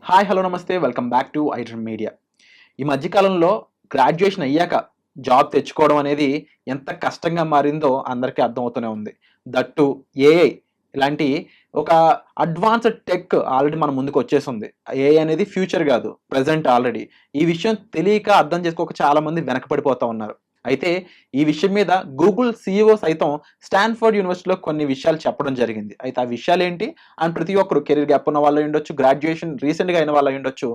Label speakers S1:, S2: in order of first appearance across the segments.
S1: Hi hello నమస్తే welcome back to iDream media. ఈ మధ్య కాలంలో గ్రాడ్యుయేషన్ అయ్యాక జాబ్ తెచ్చుకోవడం అనేది ఎంత కష్టంగా మారిందో అందరికీ అర్థమవుతూనే ఉంది. దట్టు ఏఐ ఇలాంటి ఒక అడ్వాన్స్డ్ టెక్ ఆల్రెడీ మన ముందుకు వచ్చేసింది. ఏఐ అనేది ఫ్యూచర్ కాదు, ప్రెజెంట్ ఆల్రెడీ. ఈ విషయం తెలియక అర్థం చేసుకోక చాలామంది వెనకపడిపోతా ఉన్నారు. అయితే ఈ విషయం మీద గూగుల్ సీఈఓ సైతం స్టాన్ఫోర్డ్ యూనివర్సిటీలో కొన్ని విషయాలు చెప్పడం జరిగింది. అయితే ఆ విషయాలేంటి? అండ్ ప్రతి ఒక్కరు కెరీర్ గ్యాప్ ఉన్న వాళ్ళు అయ్యుండొచ్చు, గ్రాడ్యుయేషన్ రీసెంట్‌గా అయిన వాళ్ళు అయ్యుండొచ్చు.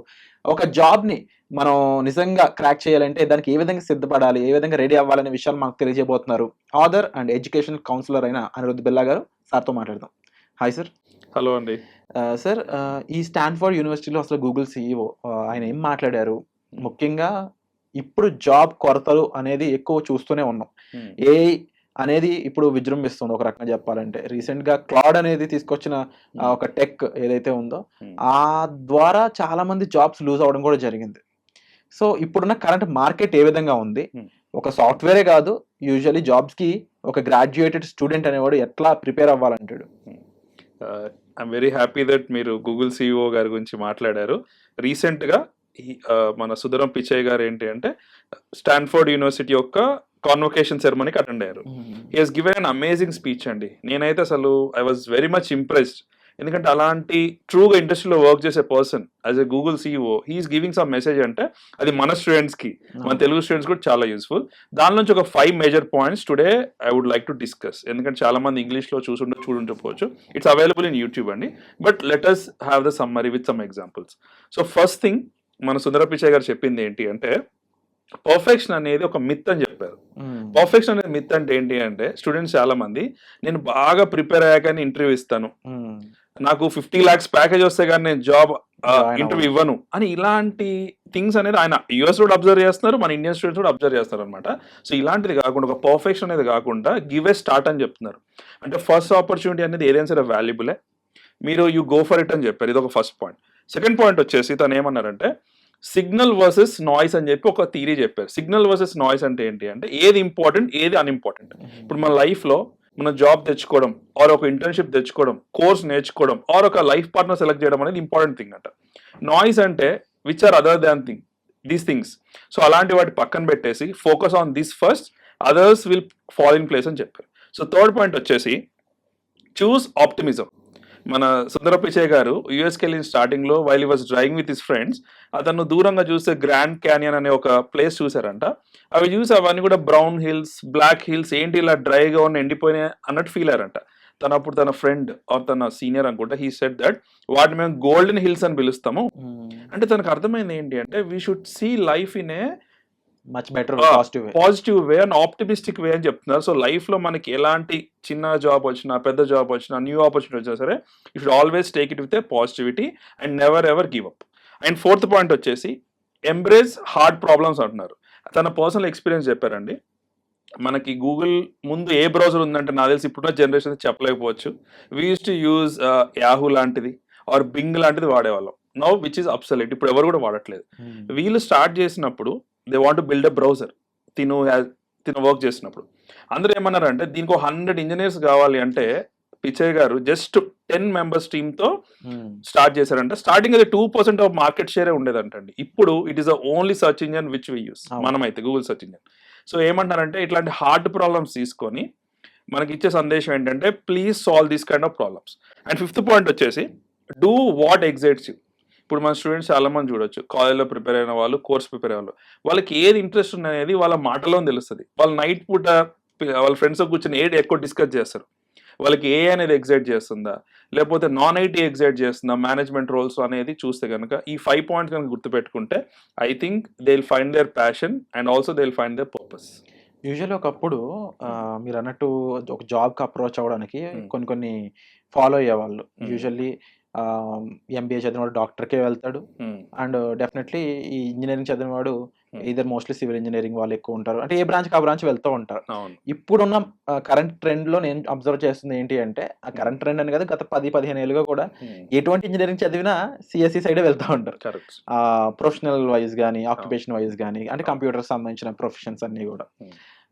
S1: ఒక జాబ్‌ని మనం నిజంగా క్రాక్ చేయాలంటే దానికి ఏ విధంగా సిద్ధపడాలి, ఏ విధంగా రెడీ అవ్వాలనే విషయాలు మనకు తెలియజేయబోతున్నారు. ఆథర్ అండ్ ఎడ్యుకేషనల్ కౌన్సిలర్ అయిన అనిరుద్ బిల్లా గారు. సార్‌తో మాట్లాడదాం. Hi sir.
S2: హలో అండి.
S1: సార్, ఈ స్టాన్ఫోర్డ్ యూనివర్సిటీలో అసలు గూగుల్ సీఈఓ ఆయన ఏం మాట్లాడారు? ముఖ్యంగా ఇప్పుడు జాబ్ కొరతలు అనేది ఎక్కువ చూస్తూనే ఉన్నాం.
S2: హ్మ్.
S1: ఏఐ అనేది ఇప్పుడు విజృంభిస్తుంది ఒక రకంగా చెప్పాలంటే. రీసెంట్‌గా క్లౌడ్ అనేది తీసుకొచ్చిన ఒక టెక్ ఏదైతే ఉందో,
S2: హ్మ్.
S1: ఆ ద్వారా చాలా మంది జాబ్స్ లూజ్ అవ్వడం కూడా జరిగింది. సో, ఇప్పుడున్న కరెంట్ మార్కెట్ ఏ విధంగా ఉంది?
S2: హ్మ్.
S1: ఒక సాఫ్ట్‌వేరే కాదు, యూజువల్లీ జాబ్స్‌కి ఒక గ్రాడ్యుయేటెడ్ స్టూడెంట్ అనేవాడు ఎట్లా ప్రిపేర్ అవ్వాలంటాడు?
S2: ఐయామ్ వెరీ హ్యాపీ దట్ మీరు గూగుల్ సీఈఓ గారి గురించి మాట్లాడారు. రీసెంట్‌గా మన సుందరం పిచై గారు ఏంటి అంటే స్టాన్ఫోర్డ్ యూనివర్సిటీ యొక్క కాన్వొకేషన్ సెరమనీకి అటెండ్ అయ్యారు. He has given an amazing speech అండి. నేనైతే అసలు I was very much impressed. ఎందుకంటే అలాంటి ట్రూగా ఇండస్ట్రీలో వర్క్ చేసే person as a Google CEO he is giving some message అంటే అది మన స్టూడెంట్స్‌కి, మన తెలుగు స్టూడెంట్స్ కూడా చాలా యూస్ఫుల్. దాని నుంచి ఒక 5 major points today I would like to discuss. ఎందుకంటే చాలా మంది ఇంగ్లీష్‌లో చూడుండకపోవచ్చు. ఇట్స్ అవైలబుల్ ఇన్ యూట్యూబ్ అండి. But let us have the summary with some examples. So first thing మన సుందర పిచై గారు చెప్పింది ఏంటి అంటే పర్ఫెక్షన్ అనేది ఒక మిత్ అని చెప్పారు. పర్ఫెక్షన్ అనేది మిత్ అంటే ఏంటి అంటే స్టూడెంట్స్ చాలా మంది నేను బాగా ప్రిపేర్ అయ్యాకని ఇంటర్వ్యూ ఇస్తాను, నాకు 50 lakhs ప్యాకేజ్ వస్తే కానీ నేను జాబ్ ఇంటర్వ్యూ ఇవ్వను అని ఇలాంటి థింగ్స్ అనేది ఆయన యుఎస్ కూడా అబ్జర్వ్ చేస్తున్నారు, మన ఇండియన్ స్టూడెంట్స్ కూడా అబ్జర్వ్ చేస్తారు అనమాట. సో ఇలాంటిది కాకుండా ఒక పర్ఫెక్షన్ అనేది కాకుండా గివ్ ఏ స్టార్ట్ అని చెప్తున్నారు. అంటే ఫస్ట్ ఆపర్చునిటీ అనేది ఏదైనా సరే వాల్యుబులే, మీరు యూ గో ఫర్ ఇట్ అని చెప్పారు. ఇది ఒక ఫస్ట్ పాయింట్. సెకండ్ పాయింట్ వచ్చేసి తను ఏమన్నారంటే సిగ్నల్ వర్సెస్ నాయిస్ అని చెప్పి ఒక థియరీ చెప్పారు. సిగ్నల్ వర్సెస్ నాయిస్ అంటే ఏంటి అంటే ఏది ఇంపార్టెంట్, ఏది అన్ఇంపార్టెంట్. ఇప్పుడు మన లైఫ్లో మన జాబ్ తెచ్చుకోవడం ఆర్ ఒక ఇంటర్న్షిప్ తెచ్చుకోవడం, కోర్స్ నేర్చుకోవడం ఆర్ ఒక లైఫ్ పార్ట్నర్ సెలెక్ట్ చేయడం అనేది ఇంపార్టెంట్ థింగ్ అంట. నాయిస్ అంటే which are other than these things. So అలాంటి వాటి పక్కన పెట్టేసి focus on this first, others will fall in place అని చెప్పారు. సో థర్డ్ పాయింట్ వచ్చేసి చూస్ ఆప్టిమిజం. మన సుందర పిచై గారు యుఎస్కి వెళ్ళిన స్టార్టింగ్లో while he was driving with his friends అతను దూరంగా చూస్తే గ్రాండ్ క్యానియన్ అనే ఒక ప్లేస్ చూసారంట. అవి చూసి అవన్నీ కూడా బ్రౌన్ హిల్స్, బ్లాక్ హిల్స్, ఏంటి ఇలా డ్రైగా ఉన్న ఎండిపోయినాయి అన్నట్టు ఫీల్ అయ్యారంట. తను అప్పుడు తన ఫ్రెండ్ ఆర్ తన సీనియర్ అనుకుంటా హీ సెడ్ దట్ వాటిని మేము గోల్డెన్ హిల్స్ అని పిలుస్తాము. అంటే తనకు అర్థమైంది ఏంటి అంటే we should see life in a
S1: much better
S2: positive way and optimistic way అని చెప్తున్నారు. సో లైఫ్ లో మనకి ఎలాంటి చిన్న జాబ్ వచ్చినా, పెద్ద జాబ్ వచ్చినా, న్యూ ఆపర్చునిటీ వచ్చినా సరే you should always take it with a positivity and never ever give up. And fourth point వచ్చేసి ఎంబ్రేస్ హార్డ్ ప్రాబ్లమ్స్ అంటున్నారు. తన పర్సనల్ ఎక్స్పీరియన్స్ చెప్పారండి. మనకి గూగుల్ ముందు ఏ బ్రౌజర్ ఉందంటే నాకు తెలిసి ఇప్పుడున్న జనరేషన్ చెప్పలేకపోవచ్చు. We use to use Yahoo లాంటిది ఆర్ బింగ్ లాంటిది వాడేవాళ్ళం. నౌ విచ్ ఇస్ అబ్సల్యూట్, ఇప్పుడు ఎవరు కూడా వాడట్లేదు. వీళ్ళు స్టార్ట్ చేసినప్పుడు they want build a browser. తిను వర్క్ చేసినప్పుడు అందరూ ఏమన్నారంటే దీనికి 100 ఇంజనీర్స్ కావాలి అంటే పిచై గారు జస్ట్ 10 members టీమ్తో స్టార్ట్ చేశారంట. స్టార్టింగ్ అది 2% ఆఫ్ మార్కెట్ షేరే ఉండేదంటండి. ఇప్పుడు it is the only search engine which we use, మనమైతే గూగుల్ సర్చ్ ఇంజన్. సో ఏమంటారంటే ఇట్లాంటి హార్డ్ ప్రాబ్లమ్స్ తీసుకొని మనకి ఇచ్చే సందేశం ఏంటంటే please solve these kind of problems. And fifth point వచ్చేసి డూ వాట్ ఎగ్జైట్స్ యూ. ఇప్పుడు మన స్టూడెంట్స్ చాలా మంది చూడొచ్చు, కాలేజ్లో ప్రిపేర్ అయిన వాళ్ళు, కోర్స్ ప్రిపేర్ అయిన వాళ్ళు, వాళ్ళకి ఏది ఇంట్రెస్ట్ అనేది వాళ్ళ మాటలో తెలుస్తుంది. వాళ్ళు నైట్ పూట వాళ్ళ ఫ్రెండ్స్తో కూర్చొని ఏది ఎక్కువ డిస్కస్ చేస్తారు. వాళ్ళకి ఏ అనేది ఎగ్జైట్ చేస్తుందా, లేకపోతే నాన్ ఐటీ ఎగ్జైట్ చేస్తుందా, మేనేజ్మెంట్ రోల్స్ అనేది చూస్తే కనుక ఈ 5 points కనుక గుర్తుపెట్టుకుంటే I think they will find their passion and also they will find their purpose.
S1: Usually ఒకప్పుడు మీరు అన్నట్టు ఒక జాబ్కి అప్రోచ్ అవ్వడానికి కొన్ని ఫాలో అయ్యేవాళ్ళు. యూజువల్లీ ఎంబీఏ చదివినవాడు డాక్టర్కే వెళ్తాడు. అండ్ డెఫినెట్లీ ఈ ఇంజనీరింగ్ చదివినవాడు ఇదర్ మోస్ట్లీ సివిల్ ఇంజనీరింగ్ వాళ్ళు ఎక్కువ ఉంటారు. అంటే ఏ బ్రాంచ్కి ఆ బ్రాంచ్ వెళ్తూ ఉంటారు. ఇప్పుడున్న కరెంట్ ట్రెండ్లో నేను అబ్జర్వ్ చేస్తుంది ఏంటి అంటే ఆ కరెంట్ ట్రెండ్ అని కదా గత 10-15 ఏళ్ళుగా కూడా ఎటువంటి ఇంజనీరింగ్ చదివినా సిఎస్సి సైడే వెళ్తూ ఉంటారు. ప్రొఫెషనల్ వైజ్ కానీ, ఆక్యుపేషన్ వైజ్ కానీ, అంటే కంప్యూటర్ సంబంధించిన ప్రొఫెషన్స్ అన్నీ కూడా.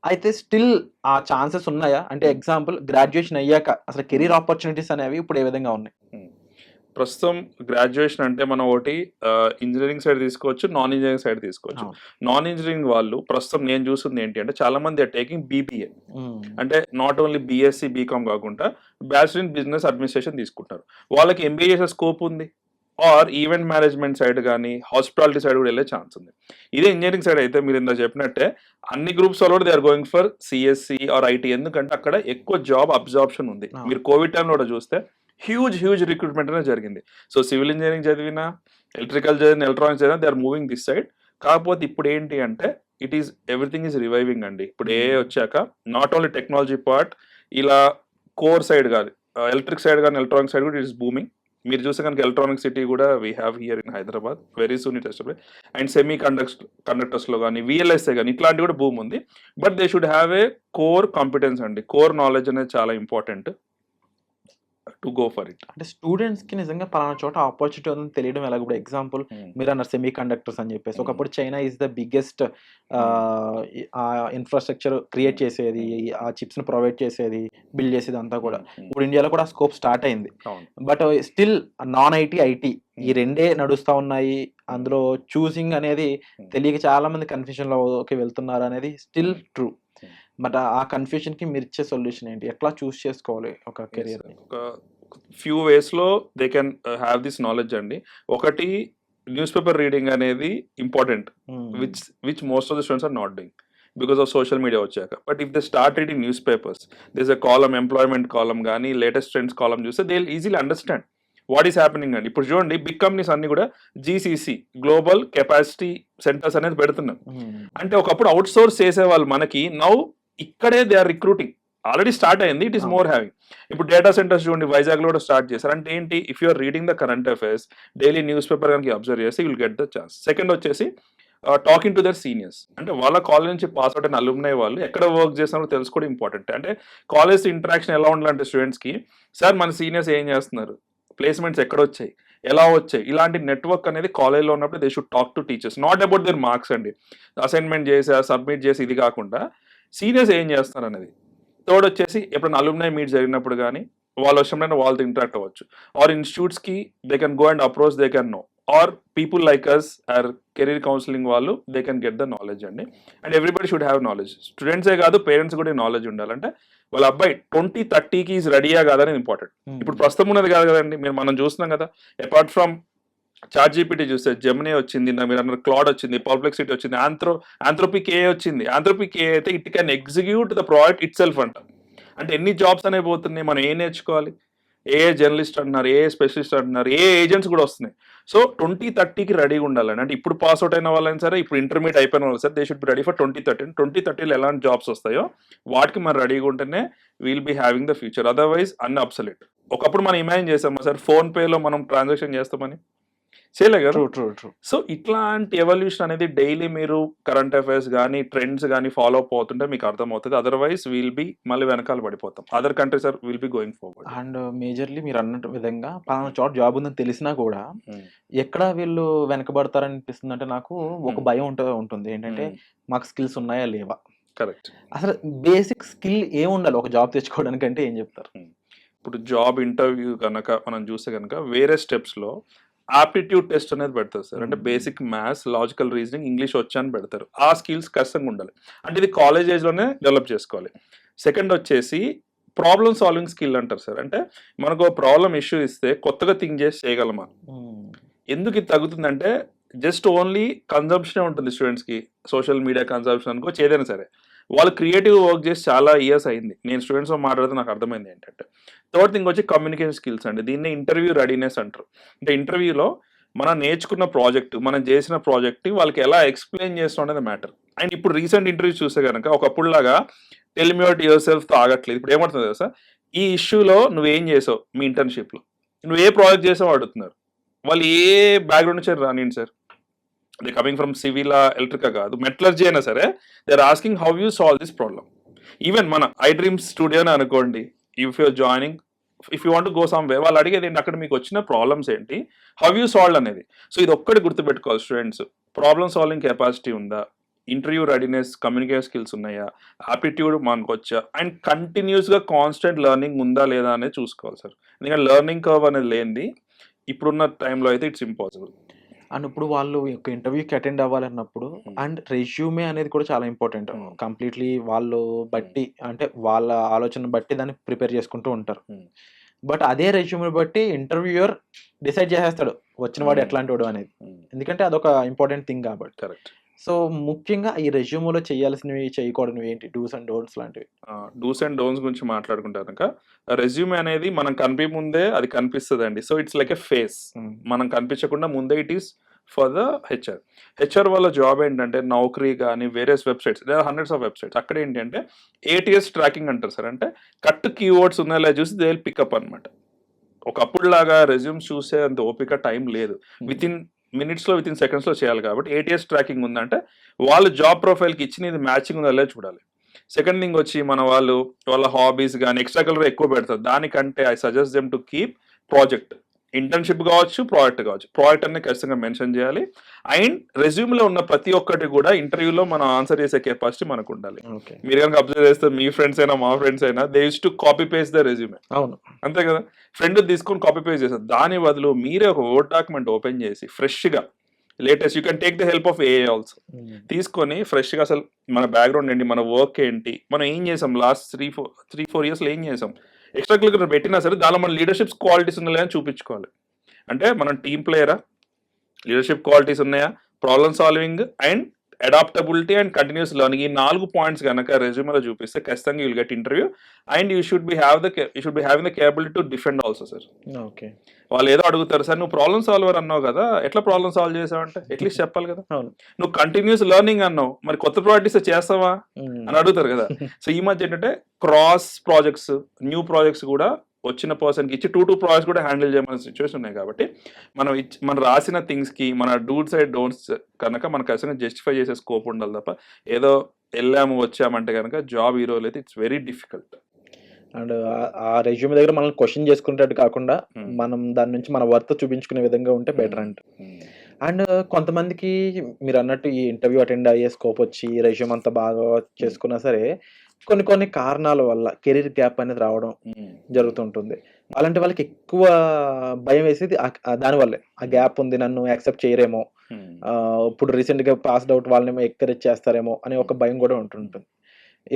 S1: అయితే స్టిల్ ఆ ఛాన్సెస్ ఉన్నాయా? అంటే ఎగ్జాంపుల్ గ్రాడ్యుయేషన్ అయ్యాక అసలు కెరీర్ ఆపర్చునిటీస్ అనేవి ఇప్పుడు ఏ విధంగా ఉన్నాయి?
S2: ప్రస్తుతం గ్రాడ్యుయేషన్ అంటే మనం ఒకటి ఇంజనీరింగ్ సైడ్ తీసుకోవచ్చు, నాన్ ఇంజనీరింగ్ సైడ్ తీసుకోవచ్చు.
S1: అవును.
S2: నాన్ ఇంజనీరింగ్ వాళ్ళు ప్రస్తుతం నేను చూస్తుంది ఏంటి అంటే చాలా మంది ఆర్ టేకింగ్ బీబీఏ.
S1: హ్మ్.
S2: అంటే నాట్ ఓన్లీ బీఎస్సీ, బీకామ్ కాకుండా బ్యాచిలర్ ఇన్ బిజినెస్ అడ్మినిస్ట్రేషన్ తీసుకుంటారు. వాళ్ళకి ఎంబీఏ చేసే స్కోప్ ఉంది. ఆర్ ఈవెంట్ మేనేజ్మెంట్ సైడ్ గానీ, హాస్పిటాలిటీ సైడ్ కూడా వెళ్ళే ఛాన్స్ ఉంది. ఇదే ఇంజినీరింగ్ సైడ్ అయితే మీరు ఇందాక చెప్పినట్టే అన్ని గ్రూప్స్ వాళ్ళు కూడా they are going for CSC or IT. ఎందుకంటే అక్కడ ఎక్కువ జాబ్ అబ్జార్ప్షన్ ఉంది.
S1: అవును.
S2: మీరు కోవిడ్ టైంలో కూడా చూస్తే హ్యూజ్ రిక్రూట్మెంట్ అనేది జరిగింది. సో సివిల్ ఇంజనీరింగ్ చదివినా, ఎలక్ట్రికల్ చదివిన, ఎలక్ట్రానిక్స్ చదివినా they are moving this side. కాకపోతే ఇప్పుడు ఏంటి అంటే ఎవ్రీథింగ్ ఈజ్ రివైవింగ్ అండి. ఇప్పుడు ఏఐ వచ్చాక నాట్ ఓన్లీ టెక్నాలజీ పార్ట్, ఇలా కోర్ సైడ్ కాదు, ఎలక్ట్రిక్ సైడ్ కానీ ఎలక్ట్రానిక్ సైడ్ కూడా ఇట్ ఇస్ బూమింగ్. మీరు చూస్తే కనుక ఎలక్ట్రానిక్ సిటీ కూడా we have here in Hyderabad, very soon it establish. And semi కండక్టర్స్లో కానీ, విఎల్ఎస్ఏ కానీ ఇట్లాంటి కూడా భూమి ఉంది. But they should have a core competence అండి. కోర్ నాలెడ్జ్ అనేది చాలా important to go for it.
S1: అంటే స్టూడెంట్స్‌కి నిజంగా పలానా చోట ఆపర్చునిటీ ఉందని తెలియడం ఎలాగో. ఇప్పుడు ఎగ్జాంపుల్ మీరన్నారు సెమీ కండక్టర్స్ అని చెప్పేసి. ఒకప్పుడు China is the biggest infrastructure create చేసేది, ఆ చిప్స్‌ని ప్రొవైడ్ చేసేది, బిల్డ్ చేసేది అంతా కూడా. ఇప్పుడు ఇండియాలో కూడా స్కోప్ స్టార్ట్ అయింది.
S2: అవును.
S1: But still non IT, IT ఈ రెండే నడుస్తా ఉన్నాయి. అందులో చూసింగ్ అనేది తెలియక చాలా మంది కన్‌ఫ్యూజన్‌లోకి వెళ్తున్నారు అనేది స్టిల్ ట్రూ. బట్ ఆ కన్‌ఫ్యూజన్‌కి మీరిచ్చే సొల్యూషన్ ఏంటి? ఎట్లా చూస్ చేసుకోవాలి ఒక కెరియర్‌ని?
S2: ఒక ఫ్యూ వేస్‌లో they can have this knowledge అండి. ఒకటి న్యూస్ పేపర్ రీడింగ్ అనేది important, which most of the students are not doing because of social media వచ్చాక. But if they start reading newspapers, this a column, employment column కానీ, latest trends column చూస్తే they will easily understand what is happening అండి. ఇప్పుడు చూడండి big companies అన్ని కూడా GCC, global capacity centres అనేది పెడుతున్నారు. అంటే ఒకప్పుడు అవుట్ సోర్స్ చేసేవాళ్ళు మనకి, నౌ ఇక్కడే they are recruiting. Already start అయింది, ఇట్ ఈస్ మోర్ హ్యావింగ్. ఇప్పుడు డేటా సెంటర్స్ చూడండి వైజాగ్ లో కూడా స్టార్ట్ చేశారు. అంటే ఏంటి, if you are reading the current affairs, daily newspaper కనుక అబ్జర్వ్ చేస్తే you will get the chance. Second వచ్చేసి టాకింగ్ టు దర్ సీనియర్స్. అంటే వాళ్ళ కాలేజ్ నుంచి పాస్ అవుట్ అయిన అలుమ్నై వాళ్ళు ఎక్కడ వర్క్ చేస్తున్నారో తెలుసుకోవడం ఇంపార్టెంట్. అంటే కాలేజ్ ఇంటరాక్షన్ ఎలా ఉండాలంటే స్టూడెంట్స్కి, సార్ మన సీనియర్స్ ఏం చేస్తున్నారు, ప్లేస్మెంట్స్ ఎక్కడ వచ్చాయి, ఎలా వచ్చాయి, ఇలాంటి నెట్వర్క్ అనేది కాలేజ్లో ఉన్నప్పుడు they should talk to teachers, not about their marks అండి. అసైన్మెంట్ చేసా, సబ్మిట్ చేసి ఇది కాకుండా సీనియర్స్ ఏం చేస్తున్నారు అనేది. థర్డ్ వచ్చేసి ఎప్పుడైనా అలుమ్నై మీట్ జరిగినప్పుడు కానీ వాళ్ళు వచ్చినప్పుడు వాళ్ళతో ఇంటరాక్ట్ అవ్వచ్చు. ఆర్ ఇన్స్టిట్యూట్స్కి they can go and approach, they can know. Or people like us or career counselling వాళ్ళు they can get the knowledge అండి. And everybody should have knowledge. స్టూడెంట్సే కాదు, పేరెంట్స్ కూడా నాలెడ్జ్ ఉండాలంటే వాళ్ళ అబ్బాయి 2030కి ఈజ్ రెడీయా కాదని ఇంపార్టెంట్. ఇప్పుడు ప్రస్తుతం ఉన్నది కాదు కదండి, మనం చూస్తున్నాం కదా. అపార్ట్ ఫ్రమ్ చాట్ జీపీటీ చూస్తే జెమినీ వచ్చింది, మీరు అన్నారు క్లాడ్ వచ్చింది, పర్ప్లెక్సిటీ వచ్చింది, ఆంథ్రోపిక్ ఏ వచ్చింది. ఆంథ్రోపిక్ ఏ అయితే it can execute the project it self అంట. అంటే ఎన్ని జాబ్స్ అనేవి పోతున్నాయి, మనం ఏం నేర్చుకోవాలి. ఏ జర్నలిస్ట్ అంటున్నారు, ఏ స్పెషలిస్ట్ అంటున్నారు, ఏ ఏజెంట్స్ కూడా వస్తున్నాయి. సో 2030కి రెడీగా ఉండాలండి. అంటే ఇప్పుడు పాస్ అవుట్ అయిన వాళ్ళైనా సరే, ఇప్పుడు ఇంటర్మీడియట్ అయిపోయిన వాళ్ళు సరే, they should be ready for 2030. 2030లో ఎలాంటి జాబ్స్ వస్తాయో వాటికి మనం రెడీగా ఉంటేనే we'll be having the future. Otherwise అన్ని అబ్సల్యూట్. ఒకప్పుడు మనం ఇమాజిన్ చేసామా సార్ ఫోన్ పేలో మనం ట్రాన్సాక్షన్ చేస్తామని, చేయలే కదా.
S1: ట్రూ.
S2: సో ఇట్లాంటి ఎవల్యూషన్ అనేది డైలీ మీరు కరెంట్ అఫైర్స్ కానీ, ట్రెండ్స్ కానీ ఫాలో అప్ అవుతుంటే మీకు అర్థమవుతుంది. అదర్వైజ్ విల్ బి మళ్ళీ వెనకాల పడిపోతాం. Other countries are will be going forward.
S1: And majorly మీరు అన్నట్టు విధంగా పలానా చోట జాబ్ ఉందని తెలిసినా కూడా ఎక్కడ వీళ్ళు వెనకబడతారని అనిపిస్తుంది. అంటే నాకు ఒక భయం ఉంటుంది ఏంటంటే మాకు స్కిల్స్ ఉన్నాయా లేవా.
S2: కరెక్ట్.
S1: అసలు బేసిక్ స్కిల్ ఏముండాలి ఒక జాబ్ తెచ్చుకోవడానికి అంటే ఏం చెప్తారు?
S2: ఇప్పుడు జాబ్ ఇంటర్వ్యూ కనుక మనం చూస్తే కనుక వేరే స్టెప్స్లో ఆప్టిట్యూడ్ టెస్ట్ అనేది పెడతారు సార్. అంటే basic maths, logical reasoning, English వచ్చని పెడతారు. ఆ స్కిల్స్ ఖచ్చితంగా ఉండాలి. అంటే ఇది కాలేజ్ ఏజ్లోనే డెవలప్ చేసుకోవాలి. సెకండ్ వచ్చేసి ప్రాబ్లమ్ సాల్వింగ్ స్కిల్ అంటారు సార్. అంటే మనకు ప్రాబ్లమ్ ఇష్యూ ఇస్తే కొత్తగా థింక్ చేసి చేయగలమా. ఎందుకు ఇది తగ్గుతుందంటే జస్ట్ ఓన్లీ కన్జంప్షనే ఉంటుంది స్టూడెంట్స్కి. సోషల్ మీడియా కన్జంప్షన్ అనుకోవచ్చు, ఏదైనా సరే. వాళ్ళు క్రియేటివ్ వర్క్ చేసి చాలా ఇయర్స్ అయింది. నేను స్టూడెంట్స్తో మాట్లాడితే నాకు అర్థమైంది ఏంటంటే థర్డ్ థింగ్ వచ్చి కమ్యూనికేషన్ స్కిల్స్ అండి. దీన్ని ఇంటర్వ్యూ రెడీనెస్ అంటారు. అంటే ఇంటర్వ్యూలో మనం నేర్చుకున్న ప్రాజెక్ట్, మనం చేసిన ప్రాజెక్ట్ వాళ్ళకి ఎలా ఎక్స్ప్లెయిన్ చేస్తాం అనేది మ్యాటర్. అండ్ ఇప్పుడు రీసెంట్ ఇంటర్వ్యూస్ చూస్తే కనుక ఒకప్పుడులాగా టెల్ మీ అబౌట్ యువర్ సెల్ఫ్తో ఆగట్లేదు. ఇప్పుడు ఏమవుతుంది కదా సార్, ఈ ఇష్యూలో నువ్వేం చేసావు మీ ఇంటర్న్షిప్లో, నువ్వు ఏ ప్రాజెక్ట్ చేసావు అడుగుతున్నారు. వాళ్ళు ఏ బ్యాక్గ్రౌండ్ నుంచి రానియండి సార్, దే కమింగ్ ఫ్రమ్ సివిలా, ఎలక్ట్రికా కాదు, మెటలర్జీ అయినా సరే, they are asking how you solve this problem. Even మన ఐ డ్రీమ్స్ స్టూడియోని అనుకోండి, if you're joining, if you want go some way, వాళ్ళు అడిగేది ఏంటి, అక్కడ మీకు వచ్చిన ప్రాబ్లమ్స్ ఏంటి, హౌ యూ సాల్వ్ అనేది. సో ఇది ఒక్కటి గుర్తుపెట్టుకోవాలి స్టూడెంట్స్. ప్రాబ్లమ్ సాల్వింగ్ కెపాసిటీ ఉందా, ఇంటర్వ్యూ రెడీనెస్, కమ్యూనికేషన్ స్కిల్స్ ఉన్నాయా, ఆప్టిట్యూడ్ మనకు వచ్చా, అండ్ కంటిన్యూస్గా కాన్స్టెంట్ లెర్నింగ్ ఉందా లేదా అనేది చూసుకోవాలి సార్. ఎందుకంటే లెర్నింగ్ కర్వ్ అనేది లేనిది ఇప్పుడున్న టైంలో అయితే ఇట్స్ ఇంపాసిబుల్.
S1: అండ్ ఇప్పుడు వాళ్ళు ఒక ఇంటర్వ్యూకి అటెండ్ అవ్వాలన్నప్పుడు అండ్ రెజ్యూమే అనేది కూడా చాలా ఇంపార్టెంట్. కంప్లీట్లీ వాళ్ళు బట్టి అంటే వాళ్ళ ఆలోచన బట్టి దాన్ని ప్రిపేర్ చేసుకుంటూ ఉంటారు. బట్ అదే రెజ్యూమ్ని బట్టి ఇంటర్వ్యూయర్ డిసైడ్ చేసేస్తాడు వచ్చిన వాడు ఎట్లాంటి వాడు అనేది. ఎందుకంటే అదొక ఇంపార్టెంట్ థింగ్ కాబట్టి.
S2: కరెక్ట్.
S1: సో ముఖ్యంగా ఈ రెజ్యూమ్లో చేయాల్సినవి చేయకూడనివి ఏంటి, డూస్ అండ్ డోంట్స్ లాంటివి?
S2: డూస్ అండ్ డోన్స్ గురించి మాట్లాడుకుంటారు కనుక రెజ్యూమే అనేది మనం ముందే అది కనిపిస్తుందండి. So it's like a face. మనం కనిపించకుండా ముందే it is for the HR వాళ్ళ జాబ్ ఏంటంటే నౌకరీ కానీ various websites, there are hundreds of websites. అక్కడ ఏంటి అంటే ATS ట్రాకింగ్ అంటారు సార్. అంటే కట్ కీవర్డ్స్ ఉన్నాయో చూసి దే విల్ పికప్ అనమాట. ఒకప్పుడు లాగా రెజ్యూమ్స్ చూసే అంత ఓపిక టైం లేదు. వితిన్ మినిట్స్లో వితిన్ సెకండ్స్లో చేయాలి కాబట్టి ATS ట్రాకింగ్ ఉందంటే వాళ్ళు జాబ్ ప్రొఫైల్కి ఇచ్చినది మ్యాచింగ్ ఉందా లేదా చూడాలి. సెకండ్ థింగ్ వచ్చి వాళ్ళ హాబీస్ కానీ ఎక్స్ట్రా కలర్ ఎక్కువ పెడతారు. దానికంటే I suggest them to keep project, internship కావచ్చు, ప్రాజెక్ట్ కావచ్చు. ప్రాజెక్ట్ అనేది ఖచ్చితంగా మెన్షన్ చేయాలి. అండ్ రెజ్యూమ్లో ఉన్న ప్రతి ఒక్కటి కూడా ఇంటర్వ్యూలో మనం ఆన్సర్ చేసే కెపాసిటీ మనకు ఉండాలి. మీరు కనుక అబ్జర్వ్ చేస్తే మీ ఫ్రెండ్స్ అయినా మా ఫ్రెండ్స్ అయినా they use to copy paste the resume.
S1: అవును,
S2: అంతే కదా. ఫ్రెండ్ తీసుకొని కాపీ పేస్ట్ చేస్తారు. దాని బదులు మీరే ఒక వర్డ్ డాక్యుమెంట్ ఓపెన్ చేసి ఫ్రెష్గా latest you can take the help of AI also. తీసుకొని ఫ్రెష్గా అసలు మన బ్యాక్గ్రౌండ్ ఏంటి, మన వర్క్ ఏంటి, మనం ఏం చేసాం లాస్ట్ 3-4 ఇయర్స్లో ఏం చేసాం, ఎక్స్ట్రా క్లిక్ పెట్టినా సరే దానిలో మన లీడర్షిప్ క్వాలిటీస్ ఉన్నాయా అని చూపించుకోవాలి. అంటే మనం టీమ్ ప్లేయరా, లీడర్షిప్ క్వాలిటీస్ ఉన్నాయా, problem solving and adaptability and continuous learning, ఈ 4 పాయింట్స్ కనుక రెజ్యూమేలో చూపిస్తే ఖచ్చితంగా you'll get interview. And you should be having the capability to defend also sir.
S1: Okay,
S2: వాళ్ళు ఏదో అడుగుతారు సార్, నువ్వు ప్రాబ్లమ్ సాల్వర్ అన్నావు కదా, ఎట్లా ప్రాబ్లమ్ సాల్వ్ చేసావు అంటే అట్లీస్ట్ చెప్పాలి కదా. నువ్వు కంటిన్యూస్ లెర్నింగ్ అన్నావు, మరి కొత్త ప్రాజెక్ట్స్ చేస్తావా అని అడుగుతారు కదా. సో ఈ మధ్య ఏంటంటే క్రాస్ ప్రాజెక్ట్స్, న్యూ ప్రాజెక్ట్స్ కూడా వచ్చిన పర్సన్కి ఇచ్చి 2 ప్రాజెక్ట్స్ కూడా హ్యాండిల్ చేయమనే సిచ్యువేషన్ ఉన్నాయి. కాబట్టి మనం రాసిన థింగ్స్కి మన డూస్ అండ్ డోంట్స్ కనుక మనకు ఖచ్చితంగా జస్టిఫై చేసే స్కోప్ ఉండాలి తప్ప ఏదో వెళ్ళాము వచ్చామంటే కనుక జాబ్ ఈ రోజు అయితే ఇట్స్ వెరీ డిఫికల్ట్.
S1: అండ్ ఆ రెజ్యూమ్ దగ్గర మనం క్వశ్చన్ చేసుకునేటట్టు కాకుండా మనం దాని నుంచి మన వర్త్ చూపించుకునే విధంగా ఉంటే బెటర్ అంట. అండ్ కొంతమందికి మీరు అన్నట్టు ఈ ఇంటర్వ్యూ అటెండ్ అయ్యే స్కోప్ వచ్చి రెజ్యూమ్ అంతా బాగా చేసుకున్నా సరే కొన్ని కారణాల వల్ల కెరీర్ గ్యాప్ అనేది రావడం జరుగుతుంటుంది. అలాంటి వాళ్ళకి ఎక్కువ భయం వేసేది దానివల్లే. ఆ గ్యాప్ ఉంది, నన్ను యాక్సెప్ట్ చేయరేమో, ఇప్పుడు రీసెంట్గా పాస్డ్ అవుట్ వాళ్ళని ఎంకరేజ్ చేస్తారేమో అనే ఒక భయం కూడా ఉంటుంటుంది.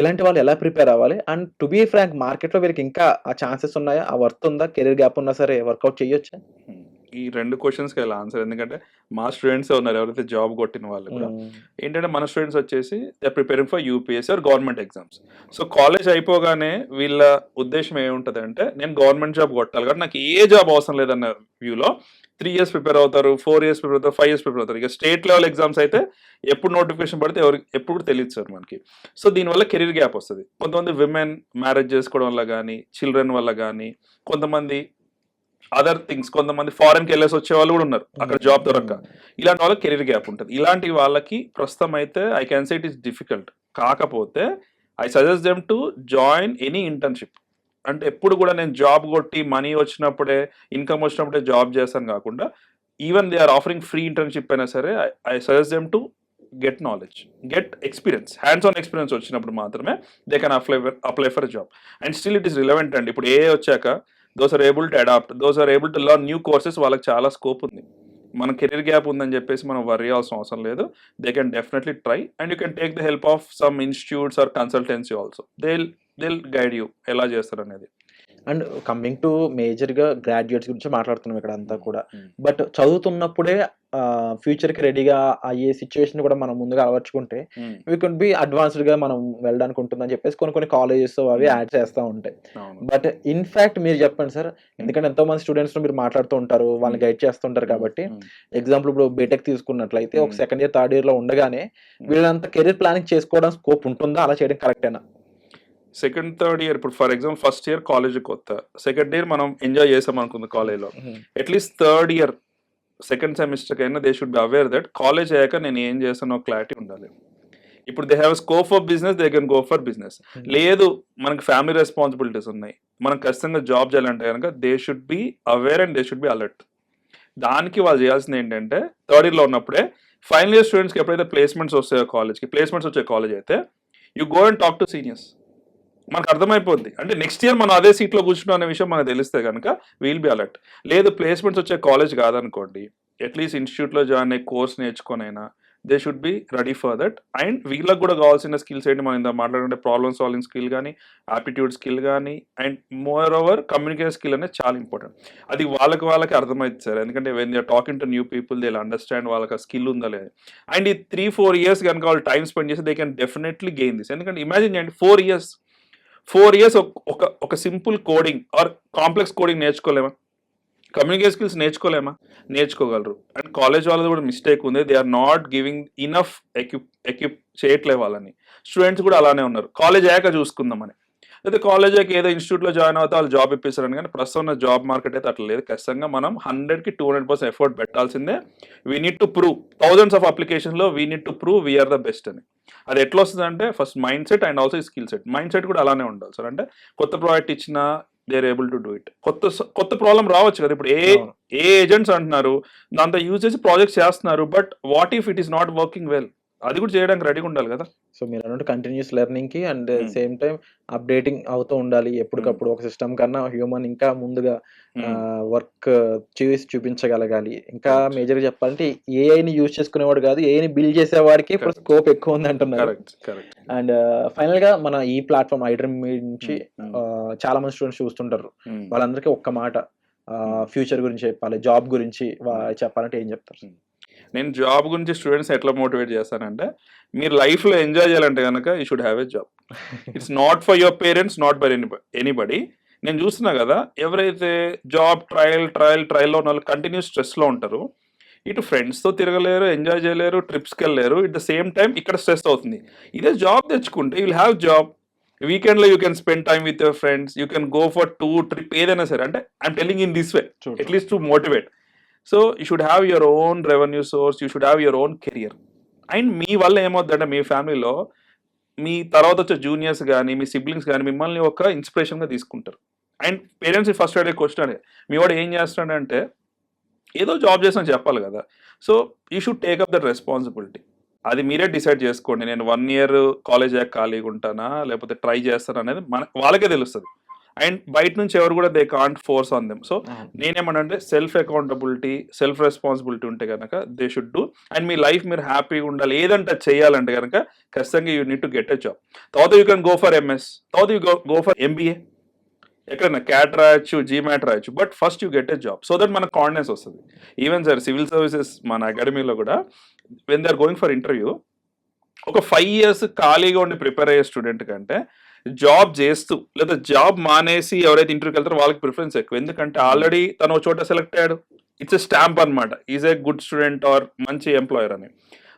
S1: ఇలాంటి వాళ్ళు ఎలా ప్రిపేర్ అవ్వాలి? అండ్ టు బీ ఫ్రాంక్ మార్కెట్‌లో వీళ్ళకి ఇంకా ఆ ఛాన్సెస్ ఉన్నాయా? ఆ వర్త్ ఉందా? కెరీర్ గ్యాప్ ఉన్నా సరే వర్కౌట్ చేయొచ్చా?
S2: ఈ 2 క్వశ్చన్స్‌కి ఎలా ఆన్సర్, ఎందుకంటే మా స్టూడెంట్సే ఉన్నారు ఎవరైతే జాబ్ కొట్టిన వాళ్ళు కూడా. ఏంటంటే మన స్టూడెంట్స్ వచ్చేసి they are preparing for UPSC or government exams. So college అయిపోగానే వీళ్ళ ఉద్దేశం ఏముంటదంటే నేను గవర్నమెంట్ జాబ్ కొట్టాలి కాబట్టి నాకు ఏ జాబ్ అవసరం లేదన్న వ్యూలో 3 ఇయర్స్ ప్రిపేర్ అవుతారు, 4 ఇయర్స్ ప్రిపేర్ అవుతారు, 5 ఇయర్స్ ప్రిపేర్ అవుతారు. ఇక స్టేట్ లెవెల్ ఎగ్జామ్స్ అయితే ఎప్పుడు నోటిఫికేషన్ పడితే ఎప్పుడు కూడా తెలియదు సార్ మనకి. సో దీనివల్ల కెరీర్ గ్యాప్ వస్తుంది. కొంతమంది విమెన్ మ్యారేజ్ చేసుకోవడం వల్ల కానీ, చిల్డ్రన్ వల్ల కానీ, కొంతమంది అదర్ థింగ్స్, కొంతమంది ఫారెన్కి వెళ్ళేసి వచ్చే వాళ్ళు కూడా ఉన్నారు అక్కడ జాబ్ దొరక్క. ఇలాంటి వాళ్ళకి కెరీర్ గ్యాప్ ఉంటుంది. ఇలాంటి వాళ్ళకి ప్రస్తుతం అయితే I can say it is difficult. కాకపోతే I suggest them to join any internship. అంటే ఎప్పుడు కూడా నేను జాబ్ కొట్టి మనీ వచ్చినప్పుడే, ఇన్కమ్ వచ్చినప్పుడే జాబ్ చేస్తాను కాకుండా even they are offering free internship అయినా సరే I suggest them to get knowledge, get experience, hands on experience వచ్చినప్పుడు మాత్రమే they can apply for job. And still it is relevant అండి. ఇప్పుడు ఏ వచ్చాక those are able to adapt, those are able to learn new courses, వాళ్ళకి చాలా scope ఉంది. మన కెరీర్ గ్యాప్ ఉందని చెప్పేసి మనం వర్రీ అవ్వాల్సిన అవసరం లేదు. They can definitely try and you can take the help of some institutes or consultancy also. They will guide you ఎలా చేస్తారు అనేది.
S1: అండ్ కమింగ్ టు మేజర్‌గా గ్రాడ్యుయేట్స్ గురించి మాట్లాడుతున్నాం ఇక్కడ అంతా కూడా. బట్ చదువుతున్నప్పుడే ఫ్యూచర్‌కి రెడీగా అయ్యే సిట్యుయేషన్ కూడా మనం ముందుగా అలవర్చుకుంటే వీ కుడ్ బి అడ్వాన్స్డ్‌గా మనం వెళ్ళడానికి ఉంటుందని చెప్పేసి కొన్ని కాలేజెస్ అవి యాడ్ చేస్తా ఉంటాయి. బట్ ఇన్ ఫ్యాక్ట్ మీరు చెప్పండి సార్, ఎందుకంటే ఎంతోమంది స్టూడెంట్స్‌తో మీరు మాట్లాడుతూ ఉంటారు, వాళ్ళని గైడ్ చేస్తుంటారు కాబట్టి. ఎగ్జాంపుల్ ఇప్పుడు బీటెక్ తీసుకున్నట్లయితే ఒక సెకండ్ ఇయర్, థర్డ్ ఇయర్‌లో ఉండగానే వీళ్ళంతా కెరీర్ ప్లానింగ్ చేసుకోవడం స్కోప్ ఉంటుందా? అలా చేయడం కరెక్టేనా?
S2: సెకండ్, థర్డ్ ఇయర్ ఇప్పుడు for example first year college కొత్త, సెకండ్ ఇయర్ మనం ఎంజాయ్ చేసాం అనుకుంది కాలేజ్లో, అట్లీస్ట్ థర్డ్ ఇయర్ సెకండ్ సెమిస్టర్కి అయినా they should be aware that college అయ్యాక నేను ఏం చేస్తానో క్లారిటీ ఉండాలి. ఇప్పుడు they have scope for business, they can go for business. లేదు మనకి ఫ్యామిలీ రెస్పాన్సిబిలిటీస్ ఉన్నాయి, మనం ఖచ్చితంగా జాబ్ చేయాలంటే కనుక they should be aware and they should be alert. దానికి వాళ్ళు చేయాల్సింది ఏంటంటే థర్డ్ ఇయర్లో ఉన్నప్పుడే ఫైనల్ ఇయర్ స్టూడెంట్స్కి ఎప్పుడైతే ప్లేస్మెంట్స్ వస్తాయో కాలేజ్కి, ప్లేస్మెంట్స్ వచ్చే కాలేజ్ అయితే you go and talk to seniors. మనకు అర్థమైపోద్ది. అంటే నెక్స్ట్ ఇయర్ మనం అదే సీట్‌లో కూర్చున్నాం అనే విషయం మనకు తెలిస్తే గనక విల్ బి అలర్ట్. లేదు ప్లేస్‌మెంట్స్ వచ్చే కాలేజ్ కాదనుకోండి, అట్‌లీస్ట్ ఇన్‌స్టిట్యూట్‌లో జాయిన్ అయ్యి కోర్స్ నేర్చుకొనైనా they should be ready for that. And వీళ్ళకి కూడా కావాల్సిన స్కిల్స్ ఏంటి మనం ఇందాక మాట్లాడుకుంటే ప్రాబ్లమ్ సాల్వింగ్ స్కిల్ గానీ, ఆప్టిట్యూడ్ స్కిల్ గానీ and moreover communication skill అనేది చాలా ఇంపార్టెంట్. అది వాళ్ళకి అర్థమైద్ది సార్. ఎందుకంటే when they are talking to new people they will understand వాళ్ళకి ఆ స్కిల్ ఉందా లేదా. అండ్ ఈ 3, 4 ఇయర్స్ గనుక వాళ్ళు టైమ్ స్పెండ్ చేస్తే they can definitely gain this. ఎందుకంటే ఇమాజిన్ చేయండి 4 ఇయర్స్ 4 ఇయర్స్ ఒక simple coding or complex coding నేర్చుకోలేమా? కమ్యూనికేషన్ స్కిల్స్ నేర్చుకోలేమా? నేర్చుకోగలరు. అండ్ కాలేజ్ వాళ్ళది కూడా మిస్టేక్ ఉంది. They are not giving enough equip చేయట్లే వాళ్ళని. స్టూడెంట్స్ కూడా అలానే ఉన్నారు. కాలేజ్ అయ్యాక చూసుకుందామని. అయితే కాలేజ్ అయ్యాక ఏదో ఇన్‌స్టిట్యూట్‌లో జాయిన్ అవుతే వాళ్ళు జాబ్ ఇప్పిస్తారని, కానీ ప్రస్తుతం ఉన్న జాబ్ మార్కెట్ అయితే అట్లా లేదు. ఖచ్చితంగా మనం 100కి 200% ఎఫర్ట్ పెట్టాల్సిందే. We need to prove thousands of అప్లికేషన్‌లో we need to prove we are the best అని. అది ఎట్లా వస్తదంటే first mind set and also skill set. Mind set కూడా అలానే ఉండాలి సార్. అంటే కొత్త ప్రాజెక్ట్ ఇచ్చినా they are able to do it. కొత్త ప్రాబ్లమ్ రావచ్చు కదా! ఇప్పుడు
S1: అవును.
S2: ఏ ఏజెంట్స్ అంటున్నారు. దాంతో యూజ్ చేసి ప్రాజెక్ట్స్ చేస్తున్నారు. But what if it is not working well? అది కూడా చేయడానికి రెడీగా ఉండాలి కదా!
S1: సో మీరన్నట్టు కంటిన్యూయస్ లెర్నింగ్‌కి అండ్
S2: హ్మ్.
S1: సేమ్ టైమ్ అప్‌డేటింగ్ అవుతూ ఉండాలి.
S2: హ్మ్.
S1: ఎప్పటికప్పుడు ఒక సిస్టమ్ కన్నా హ్యూమన్ ఇంకా ముందుగా
S2: హ్మ్.
S1: వర్క్ చేసి చూపించగలగాలి. ఇంకా
S2: కరెక్ట్.
S1: మేజర్‌గా చెప్పాలంటే ఏఐని యూజ్ చేసుకునేవాడు కాదు. ఏఐని బిల్డ్ చేసేవాడికి ఇప్పుడు
S2: కరెక్ట్.
S1: స్కోప్ ఎక్కువుందంటున్నారు.
S2: కరెక్ట్.
S1: అండ్ ఫైనల్‌గా మన ఈ ప్లాట్‌ఫార్మ్ ఐడ్రీమ్ నుంచి
S2: హ్మ్. హ్మ్.
S1: చాలా మంది స్టూడెంట్స్ చూస్తుంటారు.
S2: హ్మ్.
S1: వాళ్ళందరికీ ఒక్క మాట
S2: హ్మ్.
S1: ఫ్యూచర్ గురించి చెప్పాలి. జాబ్ గురించి
S2: హ్మ్.
S1: చెప్పాలంటే ఏం చెప్తారు?
S2: హ్మ్. నేను జాబ్ గురించి స్టూడెంట్స్‌ని ఎట్లా మోటివేట్ చేస్తానంటే, మీరు లైఫ్‌లో ఎంజాయ్ చేయాలంటే గనక you should have a job. It's not for your parents, not for anybody. నేను చూస్తున్నా కదా! ఎవరైతే జాబ్ ట్రయల్‌లో ఉన్నోళ్ళు కంటిన్యూస్ స్ట్రెస్‌లో ఉంటారో, ఇటు ఫ్రెండ్స్‌తో తిరగలేరు, ఎంజాయ్ చేయలేరు, ట్రిప్స్‌కెళ్ళలేరు. ఎట్ ద సేమ్ టైమ్ ఇక్కడ స్ట్రెస్ అవుతుంది. ఇదే జాబ్ తెచ్చుకుంటే యూ విల్ హావ్ జాబ్. వీకెండ్‌లో you can spend time with your friends. You can go for tour, trip ఏదైనా సరే. అంటే I am telling in this way.
S1: True. True.
S2: At least to motivate. So you should have your own revenue source. You should have your own career. And మీ వల్ల ఏమవుద్దంటే మీ ఫ్యామిలీలో మీ తర్వాత వచ్చే juniors గాని, మీ సిబ్లింగ్స్ గాని మిమ్మల్ని ఒక ఇన్స్‌పిరేషన్‌గా తీసుకుంటారు. అండ్ పేరెంట్స్ ఫస్ట్ అడిగే క్వెషన్ అదే. మీ వాడు ఏం చేస్తున్నాడంటే ఏదో జాబ్ చేస్తానని చెప్పాలి కదా! So you should take up that responsibility. అది మీరే డిసైడ్ చేసుకోండి. నేను 1 ఇయర్ కాలేజ్ అయ్యాక ఖాళీగా ఉంటానా? లేకపోతే ట్రై చేస్తానా? అనేది వాళ్ళకే తెలుస్తది. అండ్ బయట నుంచి ఎవరు కూడా they can't force on them. So
S1: అవును.
S2: నేనేమనంటే సెల్ఫ్ అకౌంటబిలిటీ, సెల్ఫ్ రెస్పాన్సిబిలిటీ ఉంటే గనక దే షుడ్ డూ. అండ్ మీ లైఫ్ మీరు హ్యాపీగా ఉండాలి. ఏదంటే అది చేయాలంటే గనక ఖచ్చితంగా you need to get a job. తర్వాత you can go for MS. తర్వాత యూ గో ఫర్ ఎంబీఏ. ఎక్కడైనా క్యాట్ రాయొచ్చు, జీమాట్ రాయొచ్చు. But first you get a job. So that మనకు కాన్ఫిడెన్స్ వస్తది. ఈవెన్ సార్ సివిల్ సర్వీసెస్ మన అకాడమీలో కూడా when they are going for interview ఒక 5 ఇయర్స్ ఖాళీగా ఉండి ప్రిపేర్ అయ్యే స్టూడెంట్ కంటే జాబ్ చేస్తూ లేదా జాబ్ మానేసి ఎవరైతే ఇంటర్వ్యూకి వెళ్తారో వాళ్ళకి ప్రిఫరెన్స్ ఎక్కువ. ఎందుకంటే ఆల్రెడీ తను ఒక చోట సెలెక్ట్ అయ్యాడు. ఇట్స్ ఎ స్టాంప్ అన్నమాట. Is a good student or మంచి ఎంప్లాయర్ అని.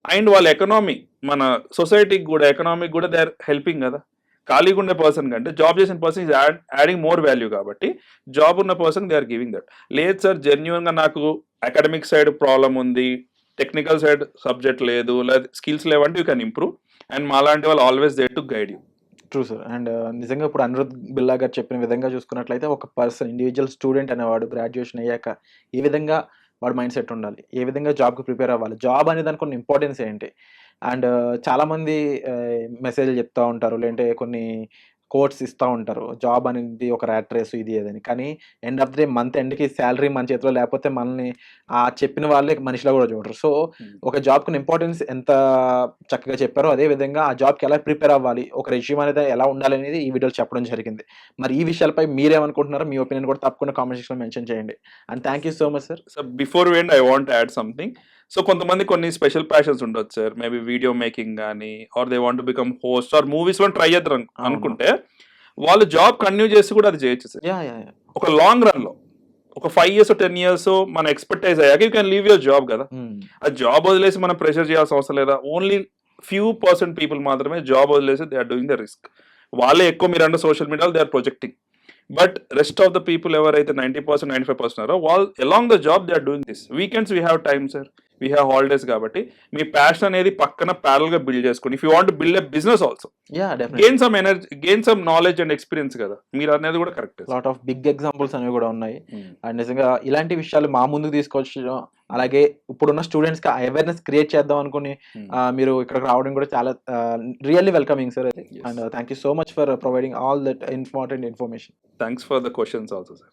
S2: అండ్ వాళ్ళ ఎకనామీ మన సొసైటీకి కూడా ఎకనామీకి కూడా దే ఆర్ హెల్పింగ్ కదా! ఖాళీగా ఉండే పర్సన్ కంటే జాబ్ చేసిన person is adding more value కాబట్టి జాబ్ ఉన్న person they are giving that. లేదు సార్ జెన్యూన్‌గా నాకు అకాడమిక్ సైడ్ ప్రాబ్లమ్ ఉంది. టెక్నికల్ సైడ్ సబ్జెక్ట్ లేదు. లేదా స్కిల్స్ లేవంటే యూ కెన్ ఇంప్రూవ్. అండ్ మాలాంటి వాళ్ళు always there to guide you.
S1: True sir. And నిజంగా ఇప్పుడు అనిరుద్ బిల్లా గారు చెప్పిన విధంగా చూసుకున్నట్లయితే ఒక పర్సన్ ఇండివిడ్యువల్ స్టూడెంట్ అనేవాడు గ్రాడ్యుయేషన్ అయ్యాక ఏ విధంగా వాడి మైండ్ సెట్ ఉండాలి? ఏ విధంగా జాబ్‌కి ప్రిపేర్ అవ్వాలి? జాబ్ అనే దానికి ఉన్న ఇంపార్టెన్స్ ఏంటి? అండ్ చాలామంది మెసేజ్‌లు చెప్తా ఉంటారు. లేదంటే కొన్ని కోట్స్ ఇస్తా ఉంటారు. జాబ్ అనేది ఒక ర్యాట్ రేస్ ఇది అదని. కానీ end of the day month ఎండ్‌కి సాలరీ మన చేతిలో లేకపోతే మనల్ని చెప్పిన వాళ్ళే మనిషిలా కూడా చూడరు. సో ఒక జాబ్‌కున్న ఇంపార్టెన్స్ ఎంత చక్కగా చెప్పారో, అదే విధంగా ఆ జాబ్‌కి ఎలా ప్రిపేర్ అవ్వాలి, ఒక రెజ్యూమ్ అనేది ఎలా ఉండాలనేది ఈ వీడియోలో చెప్పడం జరిగింది. మరి ఈ విషయాలపై మీరేమనుకుంటున్నారో మీ ఒపీనియన్ కూడా తప్పకుండా కామెంట్ సెక్షన్‌లో మెన్షన్ చేయండి. And thank you so much sir.
S2: So before we end I want to add something. So కొంతమంది కొన్ని స్పెషల్ ప్యాషన్స్ ఉండొచ్చు సార్. మేబీ వీడియో మేకింగ్ గాని or they want to become host or మూవీస్‌లో try చేద్దాం
S1: అవును.
S2: అనుకుంటే వాళ్ళు జాబ్ కంటిన్యూ చేసి కూడా అది చేయొచ్చు సార్.
S1: యాహ్!
S2: ఒక లాంగ్ రన్‌లో ఒక 5 ఇయర్స్, 10 ఇయర్స్ మన ఎక్స్‌పర్టైజ్ అయ్యాక you can leave your job కదా!
S1: హ్మ్.
S2: ఆ జాబ్ వదిలేసి మనం ప్రెషర్ చేయాల్సిన అవసరం లేదా? ఓన్లీ ఫ్యూ పర్సెంట్ పీపుల్ మాత్రమే జాబ్ వదిలేసి they are doing the risk. వాళ్ళే ఎక్కువ మీరన్న సోషల్ మీడియాలో they are projecting. But rest of the people ఎవరైతే 90%, 95% ఉన్నారో వాళ్ళు along the job they are doing this. Weekends we have time sir. We have holidays కాబట్టి మీ ప్యాషన్ అనేది పక్కన ప్యారల్ గా బిల్డ్ చేసుకోండి. If you want build a business also
S1: yeah definitely.
S2: Gain some energy, gain some knowledge and experience కదా, మీరు అనేది కూడా correct.
S1: Lot of big examples అనేవి కూడా ఉన్నాయి. అండ్ నిజంగా ఇలాంటి విషయాలు మా ముందుకు తీసుకొచ్చడం, అలాగే ఇప్పుడున్న స్టూడెంట్స్ కి అవేర్నెస్ క్రియేట్ చేద్దాం అనుకుని మీరు ఇక్కడికి రావడం కూడా చాలా really welcoming sir. And thank you so much for providing all that important information.
S2: Thanks for the questions also sir.